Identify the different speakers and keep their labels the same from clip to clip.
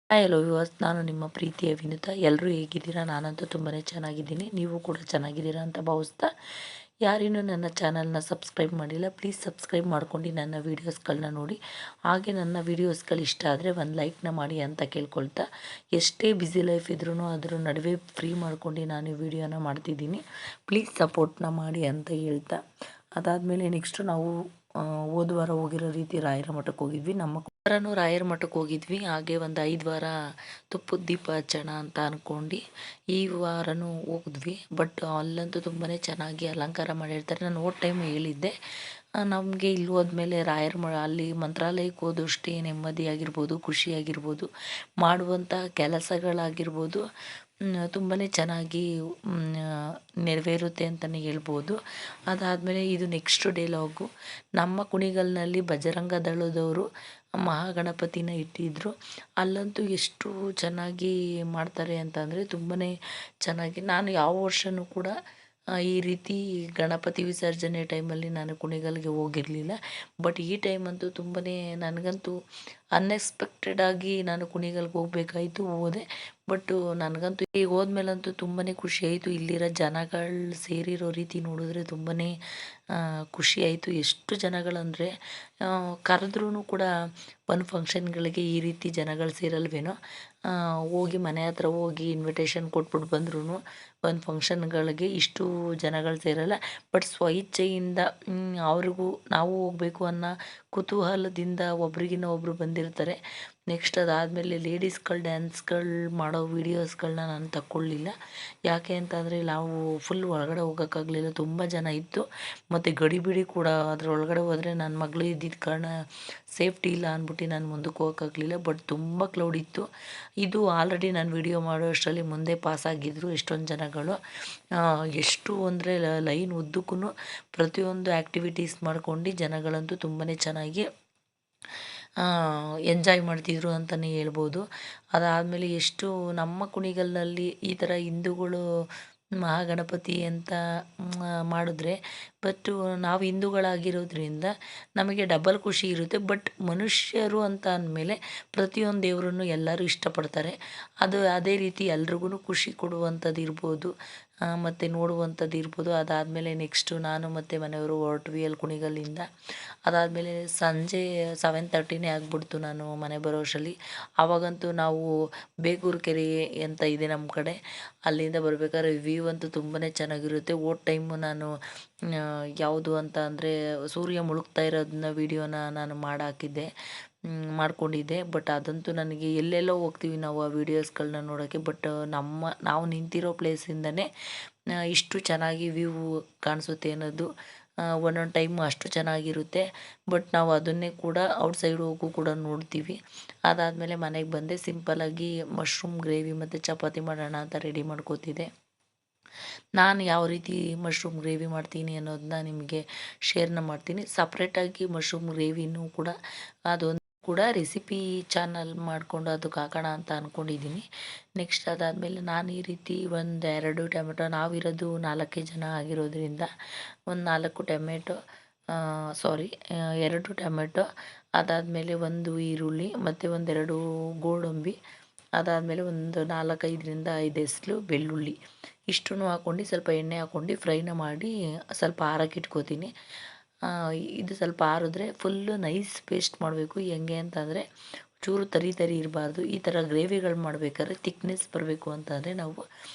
Speaker 1: Hi hello viewers, ನಾನು ನಿಮ್ಮ ಪ್ರೀತಿಯ ವಿನುತಾ. ಎಲ್ಲರೂ ಹೇಗಿದ್ದೀರಾ? ನಾನಂತೂ ತುಂಬಾ ಚೆನ್ನಾಗಿದ್ದೀನಿ. ನೀವು ಕೂಡ ಚೆನ್ನಾಗಿದ್ದೀರಾ ಅಂತ ಭಾವಿಸ್ತಾ, ಯಾರಿನ್ನೂ ನನ್ನ ಚಾನಲ್ನ ಸಬ್ಸ್ಕ್ರೈಬ್ ಮಾಡಿಲ್ಲ, ಪ್ಲೀಸ್ ಸಬ್ಸ್ಕ್ರೈಬ್ ಮಾಡ್ಕೊಂಡು ನನ್ನ ವೀಡಿಯೋಸ್ಗಳನ್ನ ನೋಡಿ. ಹಾಗೆ ನನ್ನ ವೀಡಿಯೋಸ್ಗಳು ಇಷ್ಟ ಆದರೆ ಒಂದು ಲೈಕ್ನ ಮಾಡಿ ಅಂತ ಕೇಳ್ಕೊಳ್ತಾ, ಎಷ್ಟೇ ಬ್ಯುಸಿ ಲೈಫ್ ಇದ್ರೂ ಅದರ ನಡುವೆ ಫ್ರೀ ಮಾಡ್ಕೊಂಡು ನಾನು ಈ ವಿಡಿಯೋನ ಮಾಡ್ತಿದ್ದೀನಿ. ಪ್ಲೀಸ್ ಸಪೋರ್ಟ್ನ ಮಾಡಿ ಅಂತ ಹೇಳ್ತಾ, ಅದಾದಮೇಲೆ ನೆಕ್ಸ್ಟು ನಾವು ಹೋದ ವಾರ ಹೋಗಿರೋ ರೀತಿ ರಾಯರ ಮಠಕ್ಕೆ ಹೋಗಿದ್ವಿ. ನಮ್ಮ ವಾರನೂ ರಾಯರ ಮಠಕ್ಕೆ ಹೋಗಿದ್ವಿ. ಹಾಗೆ ಒಂದು 5 ವಾರ ತುಪ್ಪದ ದೀಪ ಹಚ್ಚೋಣ ಅಂತ ಅಂದ್ಕೊಂಡು ಈ ವಾರನೂ ಹೋಗಿದ್ವಿ. ಬಟ್ ಅಲ್ಲಂತೂ ತುಂಬಾ ಚೆನ್ನಾಗಿ ಅಲಂಕಾರ ಮಾಡಿರ್ತಾರೆ. ನಾನು ಹೋದ ಟೈಮ್ ಹೇಳಿದ್ದೆ, ನಮಗೆ ಇಲ್ಲಿ ಹೋದ್ಮೇಲೆ ರಾಯರ ಅಲ್ಲಿ ಮಂತ್ರಾಲಯಕ್ಕೆ ಹೋದಷ್ಟೇ ನೆಮ್ಮದಿಯಾಗಿರ್ಬೋದು, ಖುಷಿಯಾಗಿರ್ಬೋದು, ಮಾಡುವಂಥ ಕೆಲಸಗಳಾಗಿರ್ಬೋದು ತುಂಬಾ ಚೆನ್ನಾಗಿ ನೆರವೇರುತ್ತೆ ಅಂತಲೇ ಹೇಳ್ಬೋದು. ಅದಾದಮೇಲೆ ಇದು ನೆಕ್ಸ್ಟ್ ಡೈಲಾಗು. ನಮ್ಮ ಕುಣಿಗಲ್ನಲ್ಲಿ ಬಜರಂಗ ದಳದವರು ಮಹಾಗಣಪತಿನ ಇಟ್ಟಿದ್ರು. ಅಲ್ಲಂತೂ ಎಷ್ಟು ಚೆನ್ನಾಗಿ ಮಾಡ್ತಾರೆ ಅಂತಂದರೆ ತುಂಬಾ ಚೆನ್ನಾಗಿ. ನಾನು ಯಾವ ವರ್ಷವೂ ಕೂಡ ಈ ರೀತಿ ಗಣಪತಿ ವಿಸರ್ಜನೆ ಟೈಮಲ್ಲಿ ನಾನು ಕುಣಿಗಲ್ಗೆ ಹೋಗಿರಲಿಲ್ಲ. ಬಟ್ ಈ ಟೈಮಂತೂ ತುಂಬಾ ನನಗಂತೂ ಅನ್ಎಕ್ಸ್ಪೆಕ್ಟೆಡಾಗಿ ನಾನು ಕುಣಿಗಲ್ಗೆ ಹೋಗ್ಬೇಕಾಯಿತು, ಹೋದೆ. ಬಟ್ಟು ನನಗಂತೂ ಈಗ ಹೋದ್ಮೇಲಂತೂ ತುಂಬಾ ಖುಷಿ ಆಯಿತು. ಇಲ್ಲಿರೋ ಜನಗಳು ಸೇರಿರೋ ರೀತಿ ನೋಡಿದ್ರೆ ತುಂಬಾ ಖುಷಿ ಆಯಿತು. ಎಷ್ಟು ಜನಗಳಂದರೆ ಕರೆದ್ರೂ ಕೂಡ ಒಂದು ಫಂಕ್ಷನ್ಗಳಿಗೆ ಈ ರೀತಿ ಜನಗಳು ಸೇರಲ್ವೇನೋ. ಹೋಗಿ ಮನೆ ಹತ್ರ ಹೋಗಿ ಇನ್ವಿಟೇಷನ್ ಕೊಟ್ಬಿಟ್ಟು ಬಂದ್ರೂ ಒಂದು ಫಂಕ್ಷನ್ಗಳಿಗೆ ಇಷ್ಟು ಜನಗಳು ಸೇರಲ್ಲ. ಬಟ್ ಸ್ವಇಚ್ಛೆಯಿಂದ ಅವ್ರಿಗೂ ನಾವು ಹೋಗಬೇಕು ಅನ್ನೋ ಕುತೂಹಲದಿಂದ ಒಬ್ರಿಗಿನ್ನ ಒಬ್ಬರು ಬಂದಿರ್ತಾರೆ. ನೆಕ್ಸ್ಟ್ ಅದಾದಮೇಲೆ ಲೇಡೀಸ್ಗಳು ಡ್ಯಾನ್ಸ್ಗಳು ಮಾಡೋ ವೀಡಿಯೋಸ್ಗಳನ್ನ ನಾನು ತಗೊಳ್ಳಿಲ್ಲ. ಯಾಕೆ ಅಂತಂದರೆ ನಾವು ಫುಲ್ ಒಳಗಡೆ ಹೋಗೋಕ್ಕಾಗಲಿಲ್ಲ, ತುಂಬ ಜನ ಇತ್ತು. ಮತ್ತು ಗಡಿಬಿಡಿ ಕೂಡ, ಅದರೊಳಗಡೆ ಹೋದರೆ ನನ್ನ ಮಗಳು ಇದ್ದಿದ್ದ ಕಾರಣ ಸೇಫ್ಟಿ ಇಲ್ಲ ಅಂದ್ಬಿಟ್ಟು ನಾನು ಮುಂದಕ್ಕೆ ಹೋಗೋಕ್ಕಾಗಲಿಲ್ಲ. ಬಟ್ ತುಂಬ ಕ್ಲೌಡ್ ಇತ್ತು. ಇದು ಆಲ್ರೆಡಿ ನಾನು ವಿಡಿಯೋ ಮಾಡೋ ಅಷ್ಟರಲ್ಲಿ ಮುಂದೆ ಪಾಸಾಗಿದ್ದರು ಎಷ್ಟೊಂದು ಜನಗಳು. ಎಷ್ಟು ಅಂದರೆ ಲೈನ್ ಉದ್ದಕ್ಕೂ ಪ್ರತಿಯೊಂದು ಆ್ಯಕ್ಟಿವಿಟೀಸ್ ಮಾಡ್ಕೊಂಡು ಜನಗಳಂತೂ ತುಂಬಾ ಚೆನ್ನಾಗಿ ಎಂಜಾಯ್ ಮಾಡ್ತಿದ್ರು ಅಂತಲೇ ಹೇಳ್ಬೋದು. ಅದಾದಮೇಲೆ ಎಷ್ಟು ನಮ್ಮ ಕುಣಿಗಲ್ನಲ್ಲಿ ಈ ಥರ ಹಿಂದೂಗಳು ಮಹಾಗಣಪತಿ ಅಂತ ಮಾಡಿದ್ರೆ, ಬಟ್ಟು ನಾವು ಹಿಂದೂಗಳಾಗಿರೋದ್ರಿಂದ ನಮಗೆ ಡಬಲ್ ಖುಷಿ ಇರುತ್ತೆ. ಬಟ್ ಮನುಷ್ಯರು ಅಂತ ಅಂದಮೇಲೆ ಪ್ರತಿಯೊಂದು ದೇವರನ್ನು ಎಲ್ಲರೂ ಇಷ್ಟಪಡ್ತಾರೆ. ಅದು ಅದೇ ರೀತಿ ಎಲ್ರಿಗೂ ಖುಷಿ ಕೊಡುವಂಥದ್ದು ಇರ್ಬೋದು, ಮತ್ತು ನೋಡುವಂಥದ್ದು ಇರ್ಬೋದು. ಅದಾದಮೇಲೆ ನೆಕ್ಸ್ಟು ನಾನು ಮತ್ತು ಮನೆಯವರು ಹೊರಟ್ವಿ ಅಲ್ಲಿ ಕುಣಿಗಲ್ಲಿಂದ. ಅದಾದಮೇಲೆ ಸಂಜೆ 7:30ನೇ ಆಗಿಬಿಡ್ತು ನಾನು ಮನೆ ಬರೋ ಅಷ್ಟರಲ್ಲಿ. ಆವಾಗಂತೂ ನಾವು ಬೇಗೂರು ಕೆರೆ ಅಂತ ಇದೆ ನಮ್ಮ ಕಡೆ, ಅಲ್ಲಿಂದ ಬರ್ಬೇಕಾದ್ರೆ ವ್ಯೂ ಅಂತೂ ತುಂಬಾ ಚೆನ್ನಾಗಿರುತ್ತೆ. ಹೋದ ಟೈಮು ನಾನು ಯಾವುದು ಅಂತ ಅಂದರೆ ಸೂರ್ಯ ಮುಳುಗ್ತಾ ಇರೋದನ್ನ ವೀಡಿಯೋನ ನಾನು ಮಾಡಾಕಿದ್ದೆ, ಮಾಡ್ಕೊಂಡಿದ್ದೆ. ಬಟ್ ಅದಂತೂ ನನಗೆ ಎಲ್ಲೆಲ್ಲೋ ಹೋಗ್ತೀವಿ ನಾವು ಆ ವೀಡಿಯೋಸ್ಗಳನ್ನ ನೋಡೋಕ್ಕೆ. ಬಟ್ ನಾವು ನಿಂತಿರೋ ಪ್ಲೇಸಿಂದನೇ ಇಷ್ಟು ಚೆನ್ನಾಗಿ ವ್ಯೂ ಕಾಣಿಸುತ್ತೆ ಅನ್ನೋದು ಒಂದೊಂದು ಟೈಮು ಅಷ್ಟು ಚೆನ್ನಾಗಿರುತ್ತೆ. ಬಟ್ ನಾವು ಅದನ್ನೇ ಕೂಡ ಔಟ್ಸೈಡ್ ಹೋಗೂ ಕೂಡ ನೋಡ್ತೀವಿ. ಅದಾದಮೇಲೆ ಮನೆಗೆ ಬಂದೆ. ಸಿಂಪಲ್ಲಾಗಿ ಮಶ್ರೂಮ್ ಗ್ರೇವಿ ಮತ್ತು ಚಪಾತಿ ಮಾಡೋಣ ಅಂತ ರೆಡಿ ಮಾಡ್ಕೋತಿದ್ದೆ. ನಾನು ಯಾವ ರೀತಿ ಮಶ್ರೂಮ್ ಗ್ರೇವಿ ಮಾಡ್ತೀನಿ ಅನ್ನೋದನ್ನ ನಿಮಗೆ ಶೇರ್ನ ಮಾಡ್ತೀನಿ. ಸಪ್ರೇಟಾಗಿ ಮಶ್ರೂಮ್ ಗ್ರೇವಿನೂ ಕೂಡ ಅದೊಂದು ಕೂಡ ರೆಸಿಪಿ ಚಾನಲ್ ಮಾಡಿಕೊಂಡು ಅದಕ್ಕೆ ಹಾಕೋಣ ಅಂತ ಅಂದ್ಕೊಂಡಿದ್ದೀನಿ. ನೆಕ್ಸ್ಟ್ ಅದಾದಮೇಲೆ ನಾನು ಈ ರೀತಿ 1-2 ಟೊಮೆಟೊ, ನಾವಿರೋದು 4 ಜನ ಆಗಿರೋದ್ರಿಂದ ಒಂದು 4 ಟೊಮೆಟೊ, 2 ಟೊಮೆಟೊ, ಅದಾದಮೇಲೆ 1 ಈರುಳ್ಳಿ ಮತ್ತು 1-2 ಗೋಡಂಬಿ, ಅದಾದಮೇಲೆ ಒಂದು 4-5 ಎಸಳು ಬೆಳ್ಳುಳ್ಳಿ, ಇಷ್ಟನ್ನು ಹಾಕ್ಕೊಂಡು ಸ್ವಲ್ಪ ಎಣ್ಣೆ ಹಾಕ್ಕೊಂಡು ಫ್ರೈನ ಮಾಡಿ ಸ್ವಲ್ಪ ಆರಕ್ಕೆ ಇಟ್ಕೋತೀನಿ. ಇದು ಸ್ವಲ್ಪ ಆರಿದ್ರೆ ಫುಲ್ಲು ನೈಸ್ ಪೇಸ್ಟ್ ಮಾಡಬೇಕು. ಹೆಂಗೆ ಅಂತಂದರೆ ಚೂರು ತರಿ ಇರಬಾರ್ದು. ಈ ಥರ ಗ್ರೇವಿಗಳು ಮಾಡಬೇಕಾದ್ರೆ ತಿಕ್ನೆಸ್ ಬರಬೇಕು ಅಂತಂದರೆ ನಾವು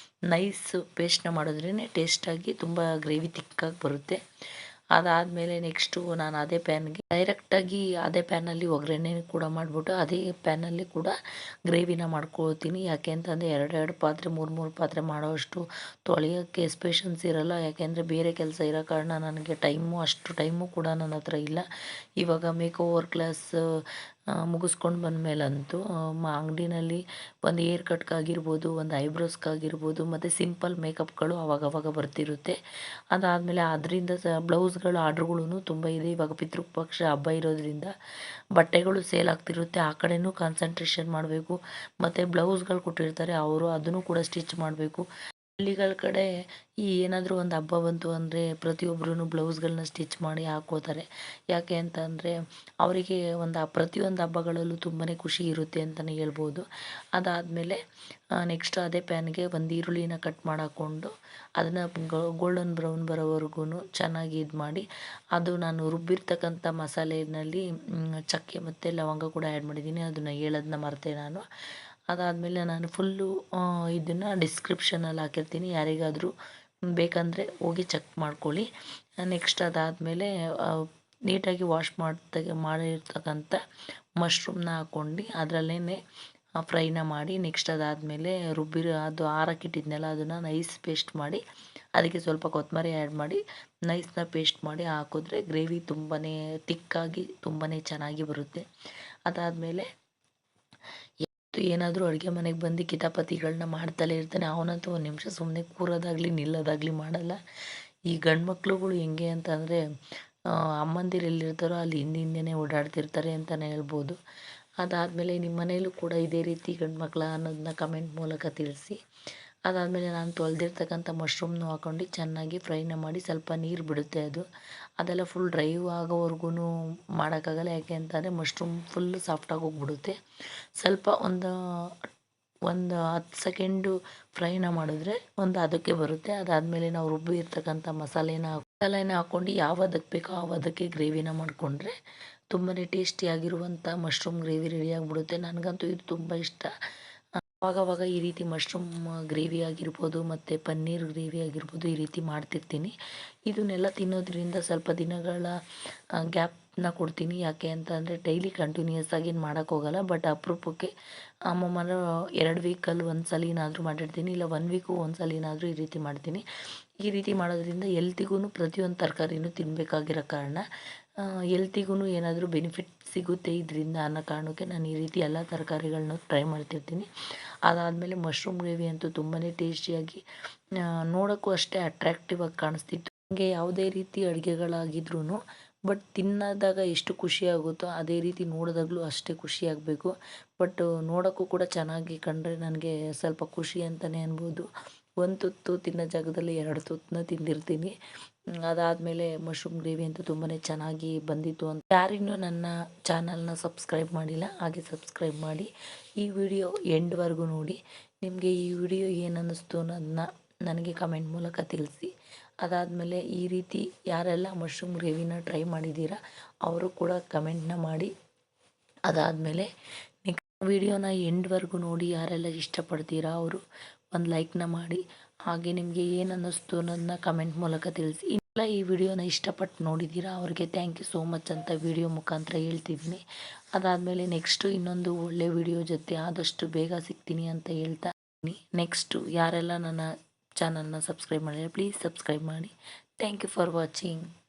Speaker 1: ನೈಸ್ ಪೇಸ್ಟ್ನ ಮಾಡಿದ್ರೇ ಟೇಸ್ಟಾಗಿ ತುಂಬ ಗ್ರೇವಿ ತಿಕ್ಕಾಗಿ ಬರುತ್ತೆ. ಅದಾದಮೇಲೆ ನೆಕ್ಸ್ಟು ನಾನು ಅದೇ ಪ್ಯಾನ್ಗೆ ಡೈರೆಕ್ಟಾಗಿ ಅದೇ ಪ್ಯಾನಲ್ಲಿ ಒಗ್ಗರಣೆ ಕೂಡ ಮಾಡಿಬಿಟ್ಟು ಅದೇ ಪ್ಯಾನಲ್ಲಿ ಕೂಡ ಗ್ರೇವಿನ ಮಾಡ್ಕೊಳ್ತೀನಿ. ಯಾಕೆ ಅಂತಂದರೆ 2 ಪಾತ್ರೆ 3 ಪಾತ್ರೆ ಮಾಡೋವಷ್ಟು ತೊಳೆಯೋಕ್ಕೆ ಎಸ್ಪೇಷನ್ಸ್ ಇರೋಲ್ಲ. ಯಾಕೆಂದರೆ ಬೇರೆ ಕೆಲಸ ಇರೋ ಕಾರಣ ನನಗೆ ಅಷ್ಟು ಟೈಮು ಕೂಡ ನನ್ನ ಹತ್ರ ಇಲ್ಲ. ಇವಾಗ ಮೇಕೋವರ್ ಕ್ಲಾಸ್ ಮುಗಿಸ್ಕೊಂಡು ಬಂದಮೇಲಂತೂ ಅಂಗಡಿನಲ್ಲಿ ಒಂದು ಏರ್ ಕಟ್ಗಾಗಿರ್ಬೋದು, ಒಂದು ಐಬ್ರೋಸ್ಗಾಗಿರ್ಬೋದು, ಮತ್ತು ಸಿಂಪಲ್ ಮೇಕಪ್ಗಳು ಅವಾಗವಾಗ ಬರ್ತಿರುತ್ತೆ. ಅದಾದಮೇಲೆ ಅದರಿಂದ ಬ್ಲೌಸ್ಗಳ ಆರ್ಡ್ರುಗಳೂ ತುಂಬ ಇದೆ. ಇವಾಗ ಪಿತೃಪಕ್ಷ ಹಬ್ಬ ಇರೋದ್ರಿಂದ ಬಟ್ಟೆಗಳು ಸೇಲ್ ಆಗ್ತಿರುತ್ತೆ, ಆ ಕಡೆನೂ ಕಾನ್ಸಂಟ್ರೇಷನ್ ಮಾಡಬೇಕು. ಮತ್ತು ಬ್ಲೌಸ್ಗಳು ಕೊಟ್ಟಿರ್ತಾರೆ ಅವರು, ಅದನ್ನು ಕೂಡ ಸ್ಟಿಚ್ ಮಾಡಬೇಕು. ಹಳ್ಳಿಗಳ ಕಡೆ ಈ ಏನಾದರೂ ಒಂದು ಹಬ್ಬ ಬಂತು ಅಂದರೆ ಪ್ರತಿಯೊಬ್ಬರೂ ಬ್ಲೌಸ್ಗಳನ್ನ ಸ್ಟಿಚ್ ಮಾಡಿ ಹಾಕ್ಕೋತಾರೆ. ಯಾಕೆ ಅಂತ ಅಂದರೆ ಅವರಿಗೆ ಪ್ರತಿಯೊಂದು ಹಬ್ಬಗಳಲ್ಲೂ ತುಂಬಾ ಖುಷಿ ಇರುತ್ತೆ ಅಂತಲೇ ಹೇಳ್ಬೋದು. ಅದಾದಮೇಲೆ ನೆಕ್ಸ್ಟ್ ಅದೇ ಪ್ಯಾನ್ಗೆ ಒಂದು ಈರುಳ್ಳಿನ ಕಟ್ ಮಾಡಿ ಹಾಕ್ಕೊಂಡು ಅದನ್ನು ಗೋಲ್ಡನ್ ಬ್ರೌನ್ ಬರೋವರೆಗೂ ಚೆನ್ನಾಗಿ ಇದು ಮಾಡಿ, ಅದು ನಾನು ರುಬ್ಬಿರ್ತಕ್ಕಂಥ ಮಸಾಲೆಯಲ್ಲಿ ಚಕ್ಕೆ ಮತ್ತು ಲವಂಗ ಕೂಡ ಆ್ಯಡ್ ಮಾಡಿದ್ದೀನಿ. ಅದನ್ನು ಹೇಳೋದನ್ನ ಮರೆತೆ ನಾನು. ಅದಾದಮೇಲೆ ನಾನು ಫುಲ್ಲು ಇದನ್ನು ಡಿಸ್ಕ್ರಿಪ್ಷನಲ್ಲಿ ಹಾಕಿರ್ತೀನಿ, ಯಾರಿಗಾದರೂ ಬೇಕಂದರೆ ಹೋಗಿ ಚೆಕ್ ಮಾಡ್ಕೊಳ್ಳಿ. ನೆಕ್ಸ್ಟ್ ಅದಾದಮೇಲೆ ನೀಟಾಗಿ ವಾಶ್ ಮಾಡಿರ್ತಕ್ಕಂಥ ಮಶ್ರೂಮ್ನ ಹಾಕ್ಕೊಂಡು ಅದರಲ್ಲೇ ಫ್ರೈನ ಮಾಡಿ, ನೆಕ್ಸ್ಟ್ ಅದಾದಮೇಲೆ ಅದು ಆರಕ್ಕಿಟ್ಟಿದ್ನಲ್ಲ ಅದನ್ನು ನೈಸ್ ಪೇಸ್ಟ್ ಮಾಡಿ, ಅದಕ್ಕೆ ಸ್ವಲ್ಪ ಕೊತ್ತಂಬರಿ ಆ್ಯಡ್ ಮಾಡಿ ನೈಸ್ನ ಪೇಸ್ಟ್ ಮಾಡಿ ಹಾಕಿದ್ರೆ ಗ್ರೇವಿ ತುಂಬಾ ತಿಕ್ಕಾಗಿ ತುಂಬಾ ಚೆನ್ನಾಗಿ ಬರುತ್ತೆ. ಅದಾದಮೇಲೆ ಏನಾದರೂ ಅಡುಗೆ ಮನೆಗೆ ಬಂದು ಕಿತಾಪತಿಗಳನ್ನ ಮಾಡ್ತಲೇ ಇರ್ತಾನೆ. ಅವನಂತೂ ಒಂದು ನಿಮಿಷ ಸುಮ್ಮನೆ ಕೂರೋದಾಗಲಿ ನಿಲ್ಲೋದಾಗಲಿ ಮಾಡಲ್ಲ. ಈ ಗಂಡು ಮಕ್ಳುಗಳು ಹೆಂಗೆ ಅಂತಂದರೆ ಅಮ್ಮಂದಿರು ಎಲ್ಲಿರ್ತಾರೋ ಅಲ್ಲಿ ಹಿಂದಿಂದನೇ ಓಡಾಡ್ತಿರ್ತಾರೆ ಅಂತಲೇ ಹೇಳ್ಬೋದು. ಅದಾದಮೇಲೆ ನಿಮ್ಮ ಮನೇಲೂ ಕೂಡ ಇದೇ ರೀತಿ ಗಂಡು ಮಕ್ಕಳ ಅನ್ನೋದನ್ನ ಕಮೆಂಟ್ ಮೂಲಕ ತಿಳಿಸಿ. ಅದಾದಮೇಲೆ ನಾನು ತೊಳೆದಿರ್ತಕ್ಕಂಥ ಮಶ್ರೂಮ್ನು ಹಾಕ್ಕೊಂಡು ಚೆನ್ನಾಗಿ ಫ್ರೈನ ಮಾಡಿ, ಸ್ವಲ್ಪ ನೀರು ಬಿಡುತ್ತೆ ಅದೆಲ್ಲ ಫುಲ್ ಡ್ರೈ ಆಗೋವರೆಗೂ ಮಾಡೋಕ್ಕಾಗಲ್ಲ. ಯಾಕೆ ಅಂತಂದರೆ ಮಶ್ರೂಮ್ ಫುಲ್ ಸಾಫ್ಟಾಗಿ ಹೋಗ್ಬಿಡುತ್ತೆ. ಸ್ವಲ್ಪ ಒಂದು 10 ಸೆಕೆಂಡು ಫ್ರೈನ ಮಾಡಿದ್ರೆ ಒಂದು ಅದಕ್ಕೆ ಬರುತ್ತೆ. ಅದಾದಮೇಲೆ ನಾವು ರುಬ್ಬಿರ್ತಕ್ಕಂಥ ಮಸಾಲೆನ ಹಾಕ್ಕೊಂಡು ಯಾವ ಅದಕ್ಕೆ ಬೇಕೋ ಆ ಅದಕ್ಕೆ ಗ್ರೇವಿನ ಮಾಡಿಕೊಂಡ್ರೆ ತುಂಬಾ ಟೇಸ್ಟಿಯಾಗಿರುವಂಥ ಮಶ್ರೂಮ್ ಗ್ರೇವಿ ರೆಡಿಯಾಗಿಬಿಡುತ್ತೆ. ನನಗಂತೂ ಇದು ತುಂಬ ಇಷ್ಟ. ಆವಾಗವಾಗ ಈ ರೀತಿ ಮಶ್ರೂಮ್ ಗ್ರೇವಿ ಆಗಿರ್ಬೋದು ಮತ್ತು ಪನ್ನೀರ್ ಗ್ರೇವಿ ಆಗಿರ್ಬೋದು ಈ ರೀತಿ ಮಾಡ್ತಿರ್ತೀನಿ. ಇದನ್ನೆಲ್ಲ ತಿನ್ನೋದ್ರಿಂದ ಸ್ವಲ್ಪ ದಿನಗಳ ಗ್ಯಾಪ್ನ ಕೊಡ್ತೀನಿ. ಯಾಕೆ ಅಂತ ಅಂದರೆ ಡೈಲಿ ಕಂಟಿನ್ಯೂಯಸ್ ಆಗಿ ಏನು ಮಾಡೋಕ್ಕೋಗಲ್ಲ. ಬಟ್ ಅಪರೂಪಕ್ಕೆ ಅಮ್ಮಮ್ಮನ 2 ವೀಕಲ್ಲಿ ಒಂದು ಸಲಿನಾದರೂ ಮಾಡಿರ್ತೀನಿ, ಇಲ್ಲ 1 ವೀಕು ಒಂದು ಸಲಿನಾದರೂ ಈ ರೀತಿ ಮಾಡ್ತೀನಿ. ಈ ರೀತಿ ಮಾಡೋದ್ರಿಂದ ಎಲ್ತಿಗೂ ಪ್ರತಿಯೊಂದು ತರಕಾರಿನೂ ತಿನ್ನಬೇಕಾಗಿರೋ ಕಾರಣ ಎಲ್ತಿಗೂ ಏನಾದರೂ ಬೆನಿಫಿಟ್ ಸಿಗುತ್ತೆ ಇದರಿಂದ ಅನ್ನೋ ಕಾರಣಕ್ಕೆ ನಾನು ಈ ರೀತಿ ಎಲ್ಲ ತರಕಾರಿಗಳನ್ನೂ ಟ್ರೈ ಮಾಡ್ತಿರ್ತೀನಿ. ಅದಾದಮೇಲೆ ಮಶ್ರೂಮ್ ಗ್ರೇವಿ ಅಂತೂ ತುಂಬಾ ಟೇಸ್ಟಿಯಾಗಿ, ನೋಡೋಕ್ಕೂ ಅಷ್ಟೇ ಅಟ್ರ್ಯಾಕ್ಟಿವ್ ಆಗಿ ಕಾಣಿಸ್ತಿತ್ತು. ನನಗೆ ಯಾವುದೇ ರೀತಿ ಅಡುಗೆಗಳಾಗಿದ್ರೂ ಬಟ್ ತಿನ್ನೋದಾಗ ಎಷ್ಟು ಖುಷಿಯಾಗುತ್ತೋ ಅದೇ ರೀತಿ ನೋಡಿದಾಗಲೂ ಅಷ್ಟೇ ಖುಷಿಯಾಗಬೇಕು. ಬಟ್ ನೋಡೋಕ್ಕೂ ಕೂಡ ಚೆನ್ನಾಗಿ ಕಂಡರೆ ನನಗೆ ಸ್ವಲ್ಪ ಖುಷಿ ಅಂತಲೇ ಅನ್ಬೋದು. ಒಂದು ತುತ್ತು ತಿನ್ನೋ ಜಾಗದಲ್ಲಿ 2 ತುತ್ತನ್ನ ತಿಂದಿರ್ತೀನಿ. ಅದಾದಮೇಲೆ ಮಶ್ರೂಮ್ ಗ್ರೇವಿ ಅಂತೂ ತುಂಬಾ ಚೆನ್ನಾಗಿ ಬಂದಿತ್ತು. ಅಂತ ಯಾರಿನ್ನೂ ನನ್ನ ಚಾನಲ್ನ ಸಬ್ಸ್ಕ್ರೈಬ್ ಮಾಡಿಲ್ಲ, ಹಾಗೆ ಸಬ್ಸ್ಕ್ರೈಬ್ ಮಾಡಿ ಈ ವಿಡಿಯೋ ಎಂಡ್ವರೆಗೂ ನೋಡಿ. ನಿಮಗೆ ಈ ವಿಡಿಯೋ ಏನು ಅನ್ನಿಸ್ತು ಅನ್ನೋದನ್ನ ನನಗೆ ಕಮೆಂಟ್ ಮೂಲಕ ತಿಳಿಸಿ. ಅದಾದಮೇಲೆ ಈ ರೀತಿ ಯಾರೆಲ್ಲ ಮಶ್ರೂಮ್ ಗ್ರೇವಿನ ಟ್ರೈ ಮಾಡಿದ್ದೀರಾ ಅವರು ಕೂಡ ಕಮೆಂಟ್ನ ಮಾಡಿ. ಅದಾದಮೇಲೆ ನೆಕ್ಸ್ಟ್ ವಿಡಿಯೋನ ಎಂಡ್ವರೆಗೂ ನೋಡಿ ಯಾರೆಲ್ಲ ಇಷ್ಟಪಡ್ತೀರಾ ಅವರು ಒಂದು ಲೈಕ್ನ ಮಾಡಿ. ಹಾಗೆ ನಿಮಗೆ ಏನು ಅನ್ನಿಸ್ತು ಅನ್ನೋದನ್ನ ಕಮೆಂಟ್ ಮೂಲಕ ತಿಳಿಸಿ. ಇಲ್ಲ ಈ ವಿಡಿಯೋನ ಇಷ್ಟಪಟ್ಟು ನೋಡಿದ್ದೀರಾ ಅವ್ರಿಗೆ ಥ್ಯಾಂಕ್ ಯು ಸೋ ಮಚ್ ಅಂತ ವಿಡಿಯೋ ಮುಖಾಂತರ ಹೇಳ್ತಿದ್ದೀನಿ. ಅದಾದಮೇಲೆ ನೆಕ್ಸ್ಟು ಇನ್ನೊಂದು ಒಳ್ಳೆ ವಿಡಿಯೋ ಜೊತೆ ಆದಷ್ಟು ಬೇಗ ಸಿಗ್ತೀನಿ ಅಂತ ಹೇಳ್ತಾ ಇದ್ದೀನಿ. ನೆಕ್ಸ್ಟು ಯಾರೆಲ್ಲ ನನ್ನ ಚಾನಲ್ನ ಸಬ್ಸ್ಕ್ರೈಬ್ ಮಾಡಿದರೆ ಪ್ಲೀಸ್ ಸಬ್ಸ್ಕ್ರೈಬ್ ಮಾಡಿ. Thank you for watching.